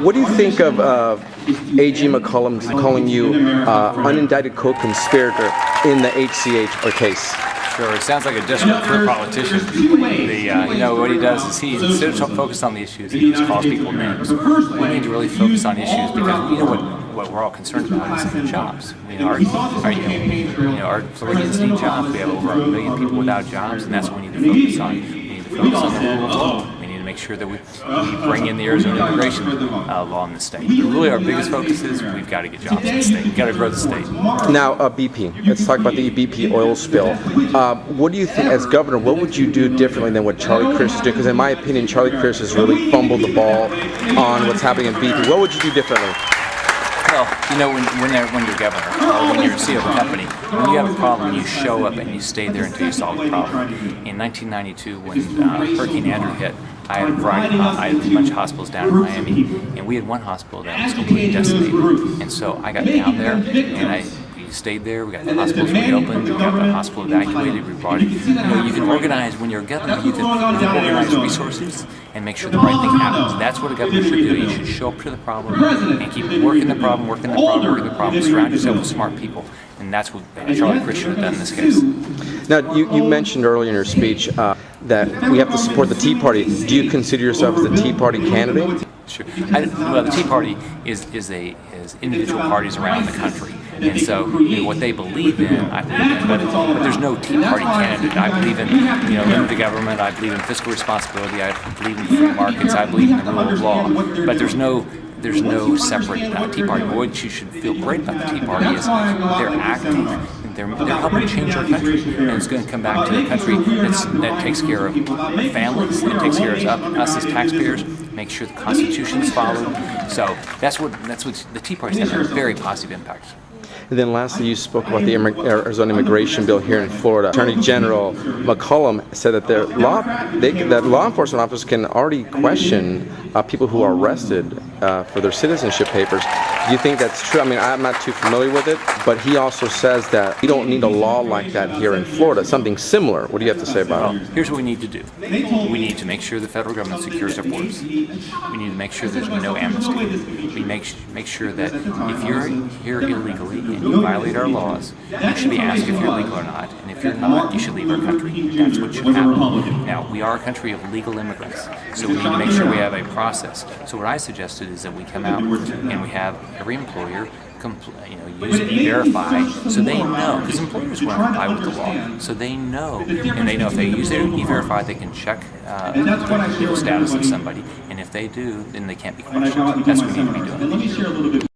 What do you think of A.G. McCollum calling you unindicted co-conspirator in the HCH case? Sure, it sounds like a desperate career politician. What he does is he, instead of focus on the issues, he just calls people names. We need to really focus on issues because what we're all concerned about is the jobs. Our Floridians need jobs. We have over 1 million people without jobs, and that's what we need to focus on. We need to focus on the rule of law. We need to make sure that we bring in the Arizona immigration law in the state. But really, our biggest focus is we've got to get jobs in the state. We've got to grow the state. Now, BP. Let's talk about the BP oil spill. What do you think, as governor, what would you do differently than what Charlie Crist is doing? Because in my opinion, Charlie Crist has really fumbled the ball on what's happening in BP. What would you do differently? Well, when you're governor, or when you're CEO of a company, when you have a problem, you show up and you stay there until you solve the problem. In 1992, when Hurricane Andrew hit, I had a bunch of hospitals down in Miami, and we had one hospital that was completely decimated. And so I got down there, and we stayed there. We got the hospitals reopened. We got the hospital evacuated. We brought it. You can organize when you're a governor. You can organize resources and make sure the right thing happens. That's what a governor should do. You should show up to the problem and keep working the problem, surround yourself with smart people. And that's what Charlie Crist should have done in this case. Now, you mentioned earlier in your speech that we have to support the Tea Party. Do you consider yourself as a Tea Party candidate? Sure. Well, the Tea Party is individual parties around the country. And so, what they believe in, I believe in. But there's no Tea Party candidate. I believe in, limited government. I believe in fiscal responsibility. I believe in free markets. I believe in the rule of law. But there's no separate Tea Party. But what you should feel great about the Tea Party is they're active. They're helping change our country, and it's going to come back to a country that takes care of families, that takes care of us as taxpayers, make sure the Constitution is followed. So that's what the Tea Party's having a very positive impact. And then lastly, you spoke about the Arizona immigration bill here in Florida. Attorney General McCollum said that law enforcement officers can already question people who are arrested for their citizenship papers. Do you think that's true? I mean, I'm not too familiar with it, but he also says that we don't need a law like that here in Florida, something similar. What do you have to say about it? Here's what we need to do. We need to make sure the federal government secures our borders. We need to make sure there's no amnesty. We make sure that if you're here illegally and you violate our laws, you should be asked if you're legal or not. And if you're not, you should leave our country. That's what should happen. Now, we are a country of legal immigrants, so we need to make sure we have a process. So what I suggested is that we come out and we have every employer use E-Verify so they know, because employers want to comply with the law, so they know, and they know if they use their E-Verify, they can check the legal status of somebody, and if they do, then they can't be questioned. That's what we need to be doing.